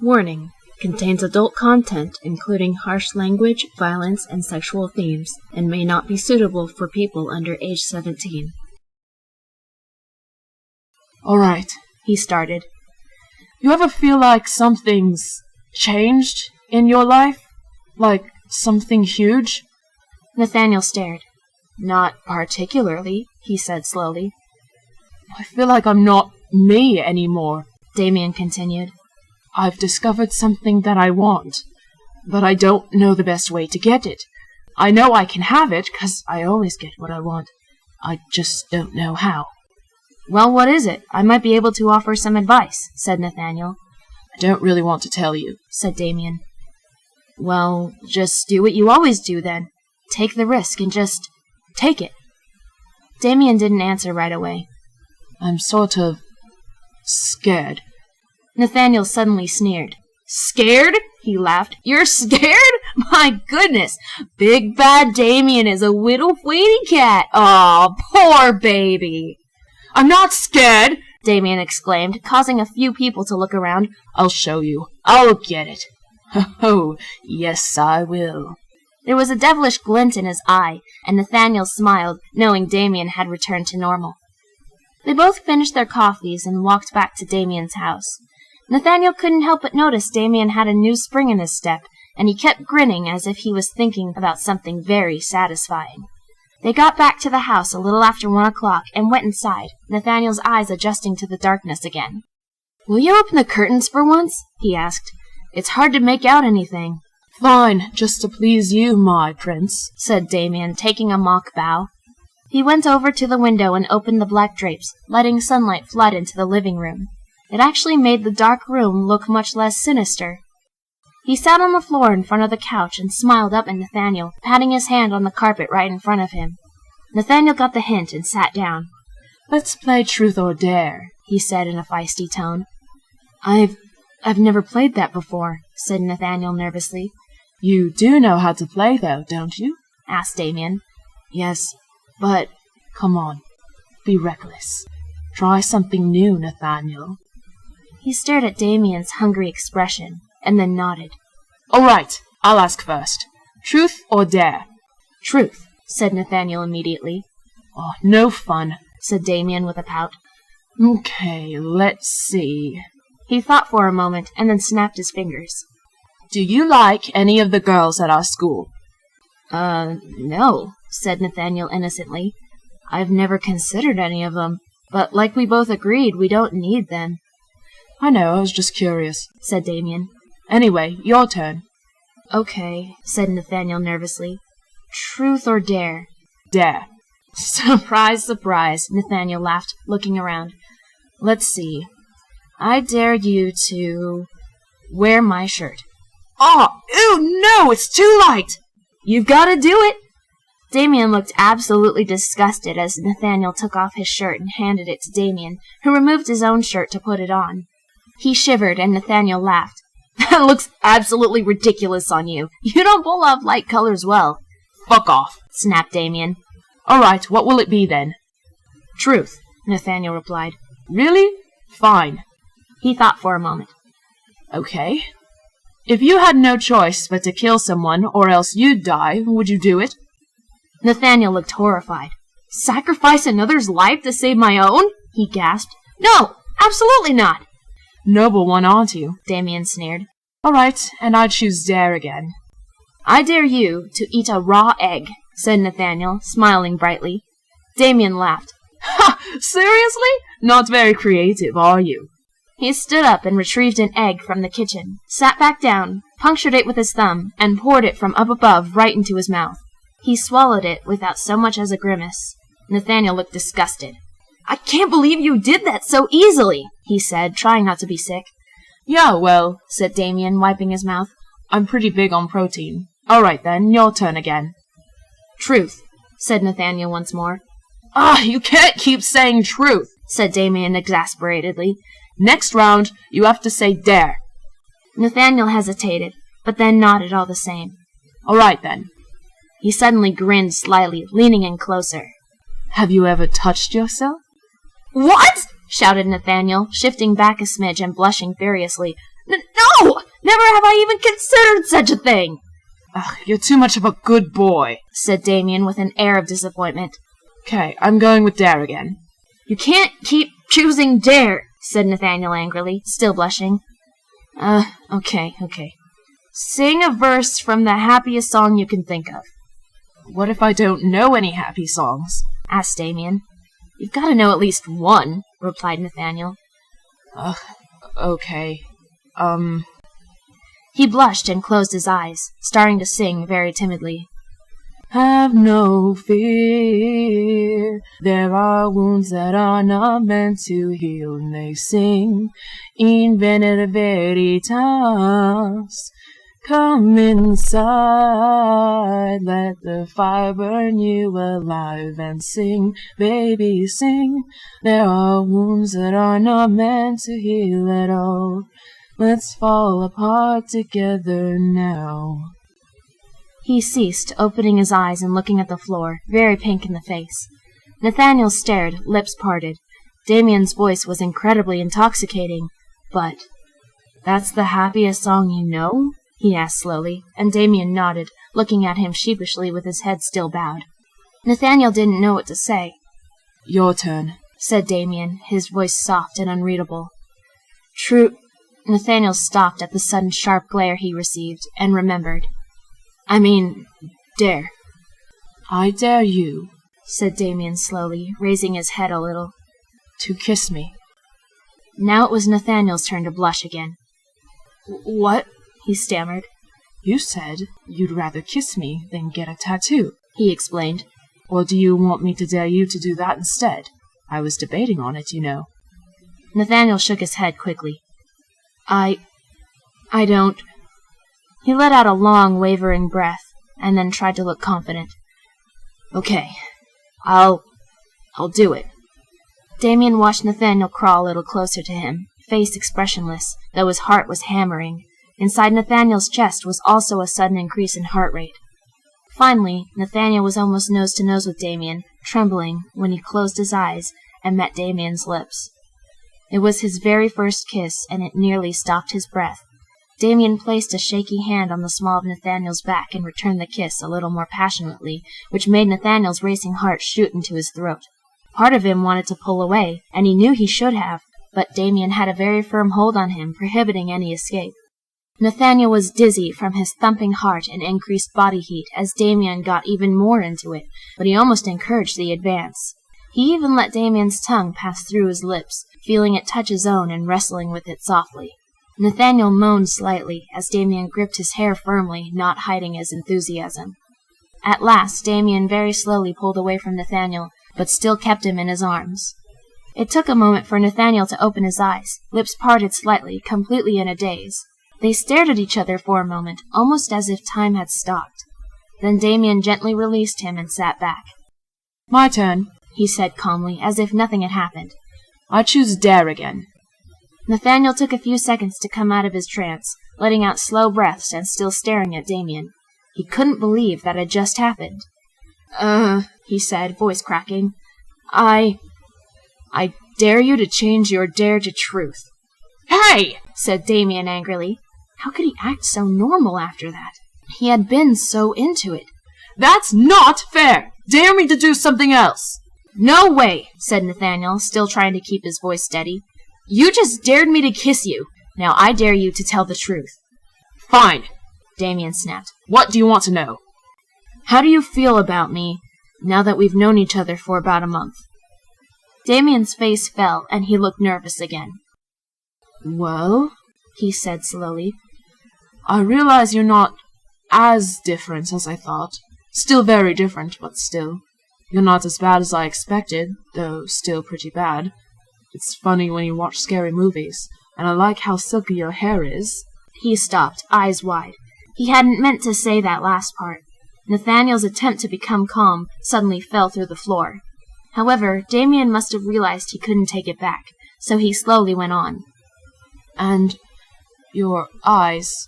Warning: contains adult content including harsh language, violence, and sexual themes, and may not be suitable for people under age 17. Alright, he started. You ever feel like something's changed in your life? Like something huge? Nathaniel stared. Not particularly, he said slowly. I feel like I'm not me anymore, Damien continued. I've discovered something that I want, but I don't know the best way to get it. I know I can have it, 'cause I always get what I want. I just don't know how. Well, what is it? I might be able to offer some advice, said Nathaniel. I don't really want to tell you, said Damien. Well, just do what you always do, then. Take the risk and just take it. Damien didn't answer right away. I'm sort of scared. Nathaniel suddenly sneered. Scared? He laughed. You're scared? My goodness! Big bad Damien is a little weedy cat. Aw, poor baby. I'm not scared, Damien exclaimed, causing a few people to look around. I'll show you. I'll get it. Oh, yes, I will. There was a devilish glint in his eye, and Nathaniel smiled, knowing Damien had returned to normal. They both finished their coffees and walked back to Damien's house. Nathaniel couldn't help but notice Damien had a new spring in his step, and he kept grinning as if he was thinking about something very satisfying. They got back to the house a little after 1 o'clock and went inside, Nathaniel's eyes adjusting to the darkness again. Will you open the curtains for once? He asked. It's hard to make out anything. Fine, just to please you, my prince, said Damien, taking a mock bow. He went over to the window and opened the black drapes, letting sunlight flood into the living room. It actually made the dark room look much less sinister. He sat on the floor in front of the couch and smiled up at Nathaniel, patting his hand on the carpet right in front of him. Nathaniel got the hint and sat down. Let's play truth or dare, he said in a feisty tone. I've never played that before, said Nathaniel nervously. You do know how to play, though, don't you? asked Damien. Yes, but come on, be reckless. Try something new, Nathaniel. He stared at Damien's hungry expression, and then nodded. All right, I'll ask first. Truth or dare? Truth, said Nathaniel immediately. Oh, no fun, said Damien with a pout. Okay, let's see. He thought for a moment, and then snapped his fingers. Do you like any of the girls at our school? No, said Nathaniel innocently. I've never considered any of them, but like we both agreed, we don't need them. I know, I was just curious, said Damien. Anyway, your turn. Okay, said Nathaniel nervously. Truth or dare? Dare. Surprise, surprise, Nathaniel laughed, looking around. Let's see. I dare you to wear my shirt. Oh, ew, no, it's too light! You've got to do it! Damien looked absolutely disgusted as Nathaniel took off his shirt and handed it to Damien, who removed his own shirt to put it on. He shivered, and Nathaniel laughed. That looks absolutely ridiculous on you. You don't pull off light colors well. Fuck off, snapped Damien. All right, what will it be then? Truth, Nathaniel replied. Really? Fine. He thought for a moment. Okay. If you had no choice but to kill someone or else you'd die, would you do it? Nathaniel looked horrified. Sacrifice another's life to save my own? He gasped. No, absolutely not. Noble one, aren't you? Damien sneered. All right, and I choose dare again. I dare you to eat a raw egg, said Nathaniel, smiling brightly. Damien laughed. Ha! Seriously? Not very creative, are you? He stood up and retrieved an egg from the kitchen, sat back down, punctured it with his thumb, and poured it from up above right into his mouth. He swallowed it without so much as a grimace. Nathaniel looked disgusted. I can't believe you did that so easily, he said, trying not to be sick. Yeah, well, said Damien, wiping his mouth. I'm pretty big on protein. All right, then, your turn again. Truth, said Nathaniel once more. Ah, you can't keep saying truth, said Damien exasperatedly. Next round, you have to say dare. Nathaniel hesitated, but then nodded all the same. All right, then. He suddenly grinned slyly, leaning in closer. Have you ever touched yourself? What? Shouted Nathaniel, shifting back a smidge and blushing furiously. No! Never have I even considered such a thing! Ugh, you're too much of a good boy, said Damien with an air of disappointment. Okay, I'm going with Dare again. You can't keep choosing Dare, said Nathaniel angrily, still blushing. Okay. Sing a verse from the happiest song you can think of. What if I don't know any happy songs? Asked Damien. You've got to know at least one, replied Nathaniel. Okay. He blushed and closed his eyes, starting to sing very timidly. Have no fear, there are wounds that are not meant to heal, and they sing in Venere Veritas. Come inside, let the fire burn you alive, and sing, baby, sing. There are wounds that are not meant to heal at all. Let's fall apart together now. He ceased, opening his eyes and looking at the floor, very pink in the face. Nathaniel stared, lips parted. Damien's voice was incredibly intoxicating, but... That's the happiest song you know? He asked slowly, and Damien nodded, looking at him sheepishly with his head still bowed. Nathaniel didn't know what to say. Your turn, said Damien, his voice soft and unreadable. True... Nathaniel stopped at the sudden sharp glare he received, and remembered. I mean, dare. I dare you, said Damien slowly, raising his head a little. To kiss me. Now it was Nathaniel's turn to blush again. What? He stammered. You said you'd rather kiss me than get a tattoo, he explained. Or do you want me to dare you to do that instead? I was debating on it, you know. Nathaniel shook his head quickly. I don't... He let out a long, wavering breath, and then tried to look confident. Okay, I'll do it. Damien watched Nathaniel crawl a little closer to him, face expressionless, though his heart was hammering. Inside Nathaniel's chest was also a sudden increase in heart rate. Finally, Nathaniel was almost nose to nose with Damien, trembling, when he closed his eyes and met Damien's lips. It was his very first kiss, and it nearly stopped his breath. Damien placed a shaky hand on the small of Nathaniel's back and returned the kiss a little more passionately, which made Nathaniel's racing heart shoot into his throat. Part of him wanted to pull away, and he knew he should have, but Damien had a very firm hold on him, prohibiting any escape. Nathaniel was dizzy from his thumping heart and increased body heat as Damien got even more into it, but he almost encouraged the advance. He even let Damien's tongue pass through his lips, feeling it touch his own and wrestling with it softly. Nathaniel moaned slightly as Damien gripped his hair firmly, not hiding his enthusiasm. At last, Damien very slowly pulled away from Nathaniel, but still kept him in his arms. It took a moment for Nathaniel to open his eyes, lips parted slightly, completely in a daze. They stared at each other for a moment, almost as if time had stopped. Then Damien gently released him and sat back. My turn, he said calmly, as if nothing had happened. I choose dare again. Nathaniel took a few seconds to come out of his trance, letting out slow breaths and still staring at Damien. He couldn't believe that had just happened. He said, voice cracking. I dare you to change your dare to truth. Hey! Said Damien angrily. How could he act so normal after that? He had been so into it. That's not fair! Dare me to do something else! No way, said Nathaniel, still trying to keep his voice steady. You just dared me to kiss you. Now I dare you to tell the truth. Fine, Damien snapped. What do you want to know? How do you feel about me, now that we've known each other for about a month? Damien's face fell, and he looked nervous again. Well, he said slowly, I realize you're not as different as I thought. Still very different, but still. You're not as bad as I expected, though still pretty bad. It's funny when you watch scary movies, and I like how silky your hair is. He stopped, eyes wide. He hadn't meant to say that last part. Nathaniel's attempt to become calm suddenly fell through the floor. However, Damien must have realized he couldn't take it back, so he slowly went on. And your eyes,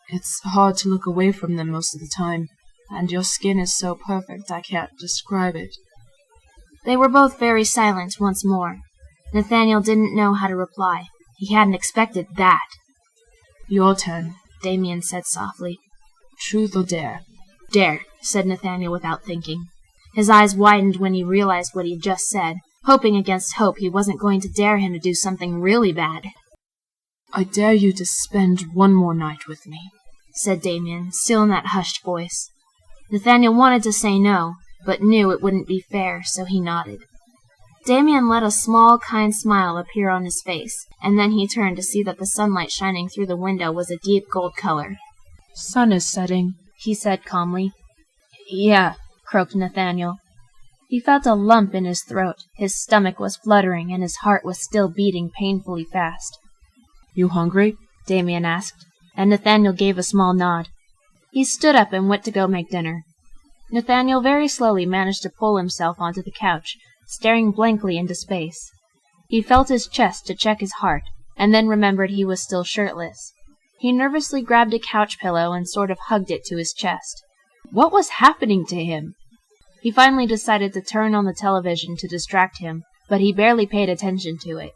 it's hard to look away from them most of the time, and your skin is so perfect I can't describe it. They were both very silent once more. Nathaniel didn't know how to reply. He hadn't expected that. Your turn, Damien said softly. Truth or dare? Dare, said Nathaniel without thinking. His eyes widened when he realized what he'd just said, hoping against hope he wasn't going to dare him to do something really bad. I dare you to spend one more night with me, said Damien, still in that hushed voice. Nathaniel wanted to say no, but knew it wouldn't be fair, so he nodded. Damien let a small, kind smile appear on his face, and then he turned to see that the sunlight shining through the window was a deep gold color. Sun is setting, he said calmly. Yeah, croaked Nathaniel. He felt a lump in his throat, his stomach was fluttering, and his heart was still beating painfully fast. You hungry? Damien asked, and Nathaniel gave a small nod. He stood up and went to go make dinner. Nathaniel very slowly managed to pull himself onto the couch, staring blankly into space. He felt his chest to check his heart, and then remembered he was still shirtless. He nervously grabbed a couch pillow and sort of hugged it to his chest. What was happening to him? He finally decided to turn on the television to distract him, but he barely paid attention to it.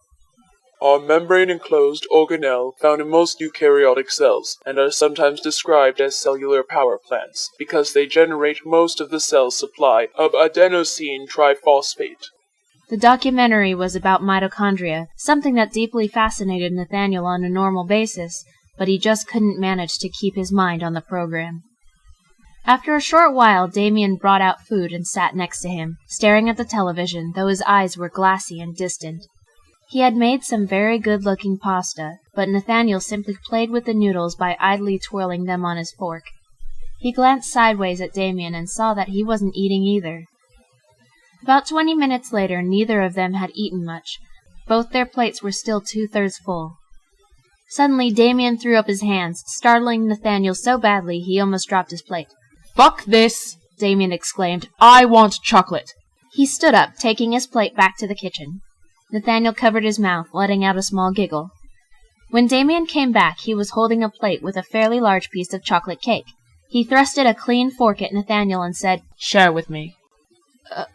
Are membrane-enclosed organelles found in most eukaryotic cells, and are sometimes described as cellular power plants, because they generate most of the cell's supply of adenosine triphosphate. The documentary was about mitochondria, something that deeply fascinated Nathaniel on a normal basis, but he just couldn't manage to keep his mind on the program. After a short while, Damien brought out food and sat next to him, staring at the television, though his eyes were glassy and distant. He had made some very good-looking pasta, but Nathaniel simply played with the noodles by idly twirling them on his fork. He glanced sideways at Damien and saw that he wasn't eating either. About 20 minutes later, neither of them had eaten much. Both their plates were still 2/3 full. Suddenly, Damien threw up his hands, startling Nathaniel so badly he almost dropped his plate. Fuck this! Damien exclaimed. I want chocolate! He stood up, taking his plate back to the kitchen. Nathaniel covered his mouth, letting out a small giggle. When Damien came back, he was holding a plate with a fairly large piece of chocolate cake. He thrusted a clean fork at Nathaniel and said, Share with me.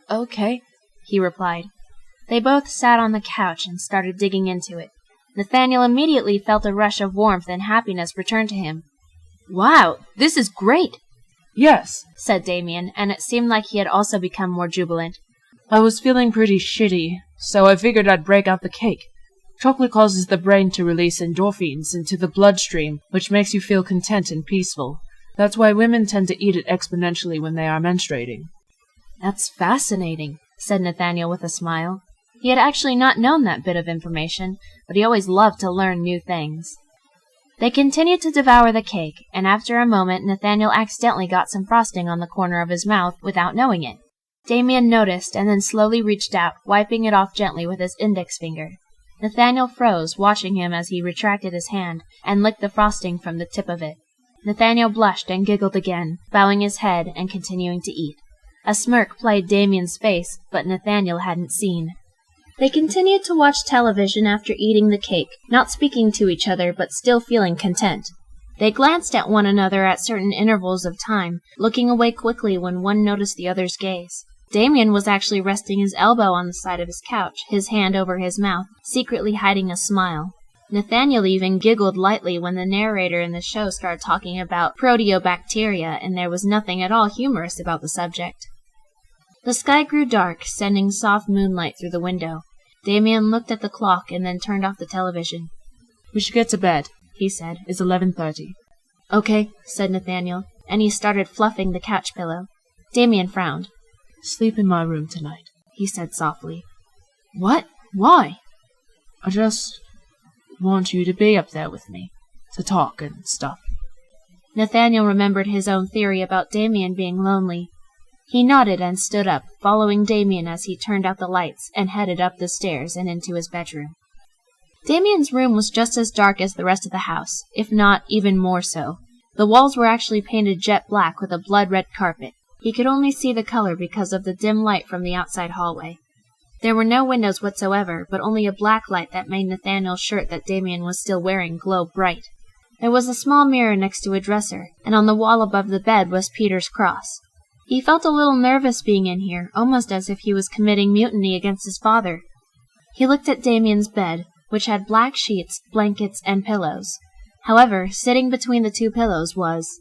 Okay, he replied. They both sat on the couch and started digging into it. Nathaniel immediately felt a rush of warmth and happiness return to him. Wow, this is great! Yes, said Damien, and it seemed like he had also become more jubilant. I was feeling pretty shitty, so I figured I'd break out the cake. Chocolate causes the brain to release endorphins into the bloodstream, which makes you feel content and peaceful. That's why women tend to eat it exponentially when they are menstruating. That's fascinating, said Nathaniel with a smile. He had actually not known that bit of information, but he always loved to learn new things. They continued to devour the cake, and after a moment Nathaniel accidentally got some frosting on the corner of his mouth without knowing it. Damien noticed and then slowly reached out, wiping it off gently with his index finger. Nathaniel froze, watching him as he retracted his hand and licked the frosting from the tip of it. Nathaniel blushed and giggled again, bowing his head and continuing to eat. A smirk played Damien's face, but Nathaniel hadn't seen. They continued to watch television after eating the cake, not speaking to each other but still feeling content. They glanced at one another at certain intervals of time, looking away quickly when one noticed the other's gaze. Damien was actually resting his elbow on the side of his couch, his hand over his mouth, secretly hiding a smile. Nathaniel even giggled lightly when the narrator in the show started talking about proteobacteria, and there was nothing at all humorous about the subject. The sky grew dark, sending soft moonlight through the window. Damien looked at the clock and then turned off the television. We should get to bed, he said. It's 11:30. Okay, said Nathaniel, and he started fluffing the couch pillow. Damien frowned. Sleep in my room tonight, he said softly. What? Why? I just want you to be up there with me, to talk and stuff. Nathaniel remembered his own theory about Damien being lonely. He nodded and stood up, following Damien as he turned out the lights and headed up the stairs and into his bedroom. Damien's room was just as dark as the rest of the house, if not even more so. The walls were actually painted jet black with a blood-red carpet. He could only see the color because of the dim light from the outside hallway. There were no windows whatsoever, but only a black light that made Nathaniel's shirt that Damien was still wearing glow bright. There was a small mirror next to a dresser, and on the wall above the bed was Peter's cross. He felt a little nervous being in here, almost as if he was committing mutiny against his father. He looked at Damien's bed, which had black sheets, blankets, and pillows. However, sitting between the two pillows was